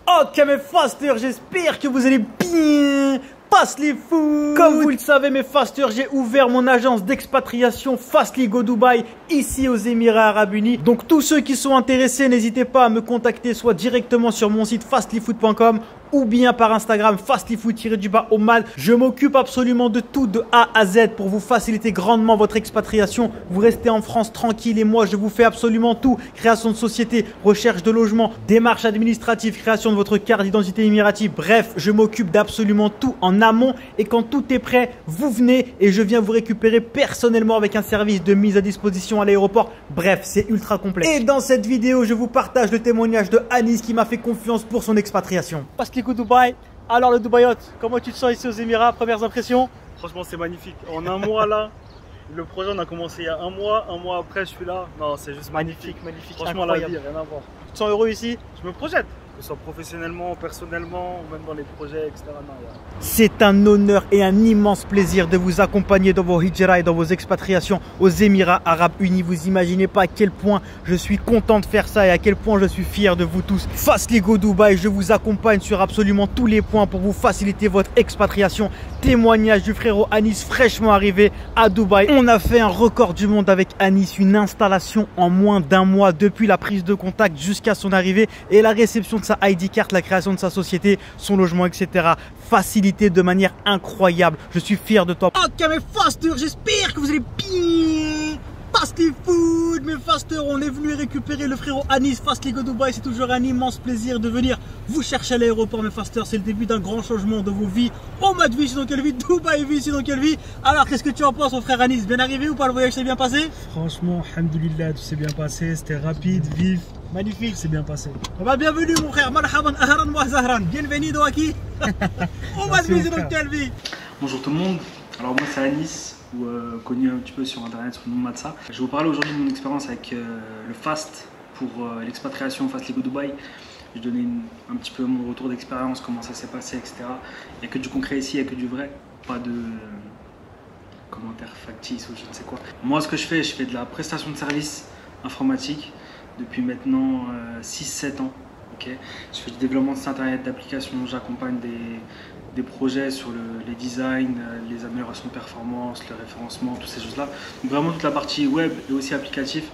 Ok mes fasters, j'espère que vous allez bien. Fastly Food. Comme vous le savez mes fasters, j'ai ouvert mon agence d'expatriation Fastly Go Dubai ici aux Émirats Arabes Unis. Donc tous ceux qui sont intéressés, n'hésitez pas à me contacter soit directement sur mon site fastlyfood.com ou bien par Instagram fastlyfood-Oman. Je m'occupe absolument de tout de A à Z pour vous faciliter grandement votre expatriation. Vous restez en France tranquille et moi je vous fais absolument tout. Création de société, recherche de logement, démarche administrative, création de votre carte d'identité émirative. Bref, je m'occupe d'absolument tout en amont et quand tout est prêt, vous venez et je viens vous récupérer personnellement avec un service de mise à disposition à l'aéroport. Bref, c'est ultra complet. Et dans cette vidéo, je vous partage le témoignage de Anis qui m'a fait confiance pour son expatriation. Fastly Go Dubai. Alors le Dubaïot, comment tu te sens ici aux Émirats? Premières impressions? Franchement, c'est magnifique. En un mois là, le projet on a commencé il y a un mois après je suis là. Non, c'est juste magnifique. Magnifique. Franchement, incroyable. la vie, rien à voir. Tu te sens heureux ici? Je me projette, que ce soit professionnellement, personnellement, ou même dans les projets, etc. C'est un honneur et un immense plaisir de vous accompagner dans vos hijras et dans vos expatriations aux Émirats Arabes Unis. Vous imaginez pas à quel point je suis content de faire ça et à quel point je suis fier de vous tous. Fastly Go Dubai, je vous accompagne sur absolument tous les points pour vous faciliter votre expatriation. Témoignage du frérot Anis fraîchement arrivé à Dubaï. On a fait un record du monde avec Anis, une installation en moins d'un mois depuis la prise de contact jusqu'à son arrivée et la réception de sa ID card, la création de sa société, son logement, etc. Facilité de manière incroyable. Je suis fier de toi. Ok mes fasters, j'espère que vous allez bien. Fastly Food, mes fasters, on est venu récupérer le frérot Anis. Fastly Go Dubai, c'est toujours un immense plaisir de venir vous chercher à l'aéroport mes fasters. C'est le début d'un grand changement de vos vies. Oman vit ici dans quelle vie, Dubaï vit ici dans quelle vie. Alors qu'est-ce que tu en penses mon frère Anis? Bien arrivé ou pas? Le voyage s'est bien passé? Franchement, alhamdoulilah, tout s'est bien passé. C'était rapide, vif. Magnifique, c'est bien passé. Bienvenue mon frère, marhaban, ahran wa zahran. Bienvenido aquí. Oman vit ici dans quelle vie? Bonjour tout le monde. Alors moi c'est Anis, ou connu un petit peu sur internet sous le nom de Matza. Je vais vous parler aujourd'hui de mon expérience avec le FAST pour l'expatriation Fastly Go Dubai. Je vais donner un petit peu mon retour d'expérience, comment ça s'est passé, etc. Il n'y a que du concret ici, il n'y a que du vrai, pas de commentaires factices ou je ne sais quoi. Moi ce que je fais de la prestation de services informatique depuis maintenant 6-7 ans. Okay. Je fais du développement de site internet, d'applications, j'accompagne des projets sur les designs, les améliorations de performance, le référencement, toutes ces choses-là. Donc vraiment toute la partie web et aussi applicatif,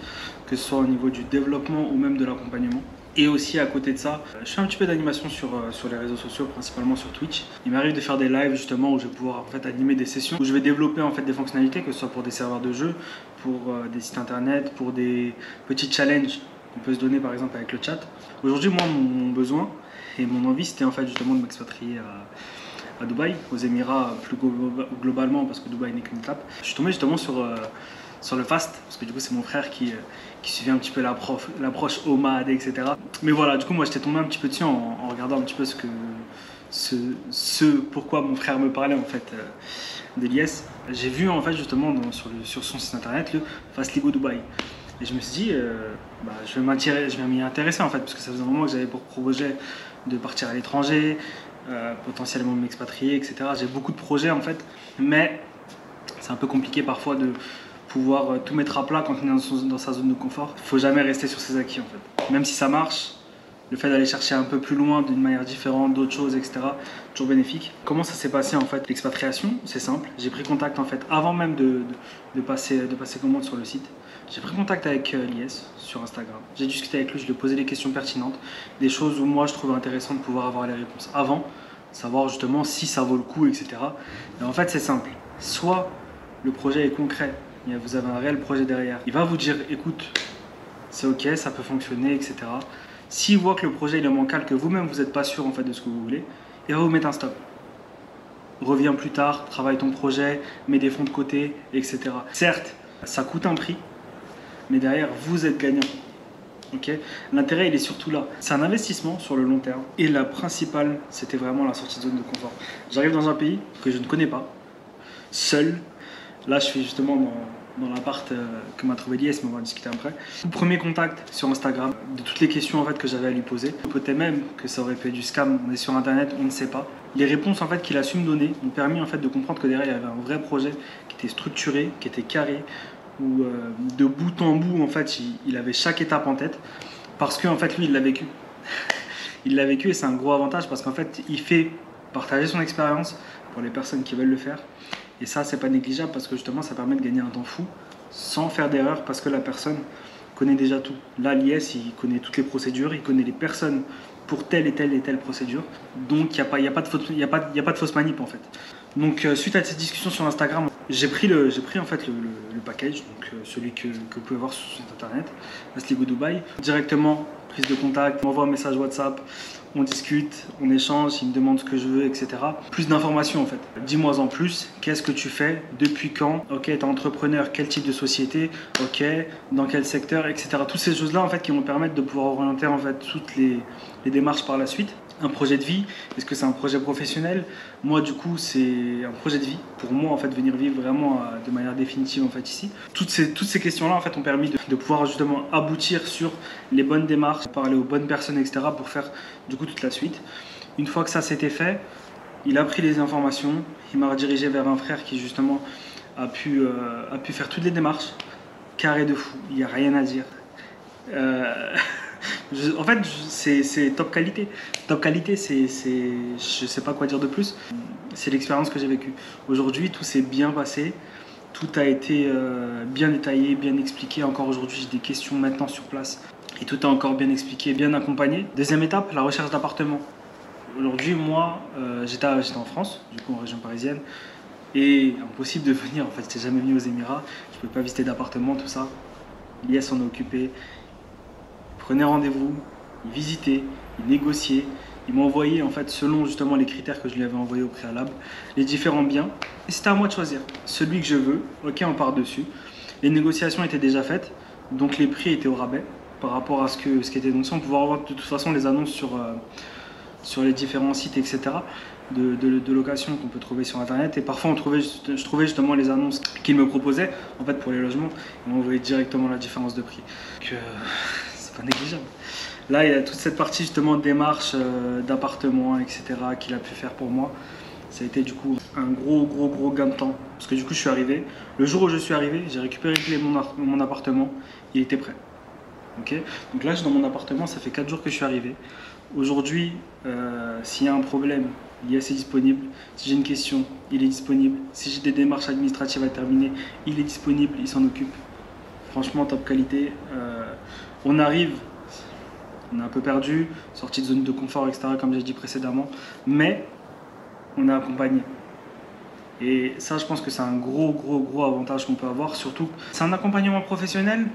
que ce soit au niveau du développement ou même de l'accompagnement. Et aussi à côté de ça, je fais un petit peu d'animation sur les réseaux sociaux, principalement sur Twitch. Il m'arrive de faire des lives justement où je vais pouvoir en fait animer des sessions, où je vais développer en fait des fonctionnalités, que ce soit pour des serveurs de jeux, pour des sites internet, pour des petits challenges qu'on peut se donner par exemple avec le chat. Aujourd'hui, moi, mon besoin et mon envie, c'était en fait justement de m'expatrier à Dubaï, aux Émirats plus globalement, parce que Dubaï n'est qu'une étape. Je suis tombé justement sur le FAST, parce que du coup c'est mon frère qui suivait un petit peu l'approche OMAD, etc. Mais voilà, du coup moi j'étais tombé un petit peu dessus en regardant un petit peu pourquoi mon frère me parlait en fait de l'IS. J'ai vu en fait justement sur son site internet le Fastly Go Dubai. Et je me suis dit, je vais m'y intéresser en fait, parce que ça faisait un moment que j'avais pour projet de partir à l'étranger, potentiellement m'expatrier, etc. J'ai beaucoup de projets en fait, mais c'est un peu compliqué parfois de pouvoir tout mettre à plat quand on est dans sa zone de confort. Il ne faut jamais rester sur ses acquis en fait. Même si ça marche, le fait d'aller chercher un peu plus loin d'une manière différente, d'autres choses, etc. toujours bénéfique. Comment ça s'est passé en fait l'expatriation? C'est simple, j'ai pris contact en fait avant même de passer commande sur le site. J'ai pris contact avec l'IS sur Instagram. J'ai discuté avec lui, je lui ai posé des questions pertinentes, des choses où moi je trouvais intéressant de pouvoir avoir les réponses avant, savoir justement si ça vaut le coup, etc. Et en fait c'est simple, soit le projet est concret, vous avez un réel projet derrière, il va vous dire écoute, c'est ok, ça peut fonctionner, etc. S'il voit que le projet il est bancal, que vous-même vous n'êtes pas sûr en fait de ce que vous voulez, il va vous mettre un stop. Reviens plus tard, travaille ton projet, mets des fonds de côté, etc. Certes, ça coûte un prix, mais derrière vous êtes gagnant. Okay, l'intérêt il est surtout là. C'est un investissement sur le long terme et la principale c'était vraiment la sortie de zone de confort. J'arrive dans un pays que je ne connais pas, seul. Là je suis justement dans l'appart que m'a trouvé l'IS, mais on va en discuter après. Premier contact sur Instagram, de toutes les questions en fait que j'avais à lui poser. Peut-être même que ça aurait pu être du scam, on est sur internet, on ne sait pas. Les réponses en fait qu'il a su me donner m'ont permis en fait de comprendre que derrière il y avait un vrai projet qui était structuré, qui était carré, où de bout en bout en fait il avait chaque étape en tête, parce que en fait lui il l'a vécu. il l'a vécu et c'est un gros avantage parce qu'en fait, il fait partager son expérience pour les personnes qui veulent le faire. Et ça, c'est pas négligeable parce que justement, ça permet de gagner un temps fou sans faire d'erreur parce que la personne connaît déjà tout. Là, l'IS, il connaît toutes les procédures, il connaît les personnes pour telle et telle procédure. Donc, il n'y a pas de fausse manip en fait. Donc, suite à cette discussion sur Instagram, j'ai pris en fait le package, donc celui que vous pouvez voir sur site internet, Fastligo Dubaï. Directement, prise de contact, il m'envoie un message WhatsApp, on discute, on échange, il me demande ce que je veux, etc. Plus d'informations en fait. Dis-moi en plus, qu'est-ce que tu fais, depuis quand, ok, t'es entrepreneur, quel type de société, ok, dans quel secteur, etc. Toutes ces choses-là en fait qui vont permettre de pouvoir orienter en fait toutes les démarches par la suite. Un projet de vie, est-ce que c'est un projet professionnel? Moi du coup c'est un projet de vie pour moi en fait, venir vivre vraiment de manière définitive en fait ici. Toutes ces questions là en fait ont permis de pouvoir justement aboutir sur les bonnes démarches, parler aux bonnes personnes, etc. pour faire du coup toute la suite. Une fois que ça s'était fait, il a pris les informations, il m'a redirigé vers un frère qui justement a pu faire toutes les démarches. Carré de fou, il n'y a rien à dire. En fait, c'est top qualité. Top qualité, je sais pas quoi dire de plus. C'est l'expérience que j'ai vécue. Aujourd'hui, tout s'est bien passé. Tout a été bien détaillé, bien expliqué. Encore aujourd'hui, j'ai des questions maintenant sur place. Et tout est encore bien expliqué, bien accompagné. Deuxième étape, la recherche d'appartement. Aujourd'hui, moi, j'étais en France, du coup en région parisienne. Et impossible de venir. En fait, j'étais jamais venu aux Émirats. Je ne pouvais pas visiter d'appartement, tout ça. L'IS s'en est occupé. Prenez rendez-vous, il visitait, il négociait, il m'a envoyé en fait selon justement les critères que je lui avais envoyés au préalable, les différents biens. Et c'était à moi de choisir celui que je veux. Ok, on part dessus. Les négociations étaient déjà faites, donc les prix étaient au rabais par rapport à ce qui était annoncé. On pouvait avoir de toute façon les annonces sur les différents sites, etc. de location qu'on peut trouver sur internet. Et parfois je trouvais justement les annonces qu'ils me proposaient en fait pour les logements. Et on voyait directement la différence de prix. Donc, pas négligeable. Là, il y a toute cette partie justement de démarche d'appartement, etc. qu'il a pu faire pour moi. Ça a été du coup un gros gain de temps. Parce que du coup, je suis arrivé. Le jour où je suis arrivé, j'ai récupéré mon appartement. Il était prêt. Okay, donc là, je suis dans mon appartement. Ça fait 4 jours que je suis arrivé. Aujourd'hui, s'il y a un problème, l'IS est disponible. Si j'ai une question, il est disponible. Si j'ai des démarches administratives à terminer, il est disponible. Il s'en occupe. Franchement, top qualité. On arrive, on est un peu perdu, sorti de zone de confort, etc. comme j'ai dit précédemment, mais on est accompagné. Et ça, je pense que c'est un gros avantage qu'on peut avoir. Surtout, c'est un accompagnement professionnel,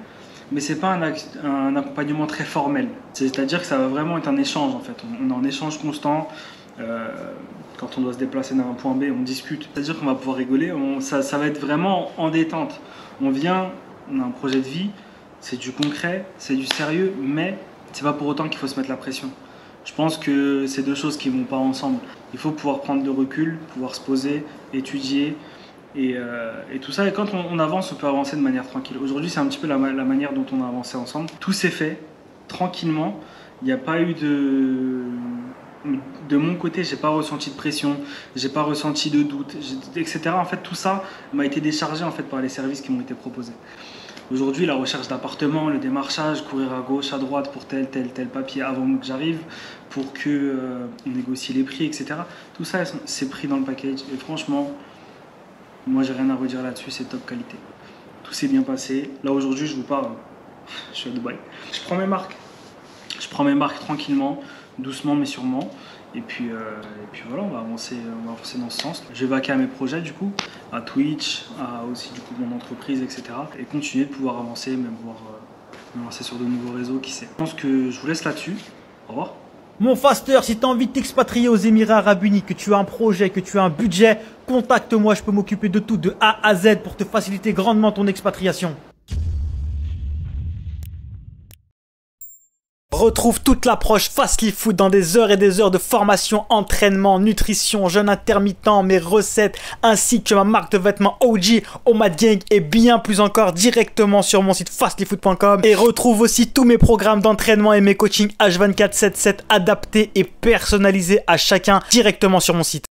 mais c'est pas un accompagnement très formel. C'est-à-dire que ça va vraiment être un échange en fait. On est en échange constant. Quand on doit se déplacer d'un point B, on discute. C'est-à-dire qu'on va pouvoir rigoler. Ça va être vraiment en détente. On vient, on a un projet de vie. C'est du concret, c'est du sérieux, mais c'est pas pour autant qu'il faut se mettre la pression. Je pense que c'est deux choses qui vont pas ensemble. Il faut pouvoir prendre de recul, pouvoir se poser, étudier et tout ça. Et quand on avance, on peut avancer de manière tranquille. Aujourd'hui, c'est un petit peu la manière dont on a avancé ensemble. Tout s'est fait tranquillement. Il n'y a pas eu de mon côté, j'ai pas ressenti de pression, j'ai pas ressenti de doute, etc. En fait, tout ça m'a été déchargé en fait par les services qui m'ont été proposés. Aujourd'hui, la recherche d'appartement, le démarchage, courir à gauche, à droite pour tel papier avant que j'arrive, pour on négocie les prix, etc. Tout ça, c'est pris dans le package. Et franchement, moi, j'ai rien à redire là-dessus, c'est top qualité. Tout s'est bien passé. Là, aujourd'hui, je vous parle, je suis à Dubaï. Je prends mes marques tranquillement, doucement mais sûrement. Et puis voilà, on va avancer dans ce sens. Je vais vaquer à mes projets du coup, à Twitch, à aussi du coup mon entreprise, etc. Et continuer de pouvoir avancer, même voir me lancer sur de nouveaux réseaux, qui sait. Je pense que je vous laisse là-dessus. Au revoir. Mon faster, si tu as envie de t'expatrier aux Émirats Arabes Unis, que tu as un projet, que tu as un budget, contacte-moi, je peux m'occuper de tout de A à Z pour te faciliter grandement ton expatriation. Retrouve toute l'approche Fastly Food dans des heures et des heures de formation, entraînement, nutrition, jeûne intermittent, mes recettes, ainsi que ma marque de vêtements OG, Omad Gang et bien plus encore directement sur mon site fastlyfood.com. Et retrouve aussi tous mes programmes d'entraînement et mes coachings H24/7/7 adaptés et personnalisés à chacun directement sur mon site.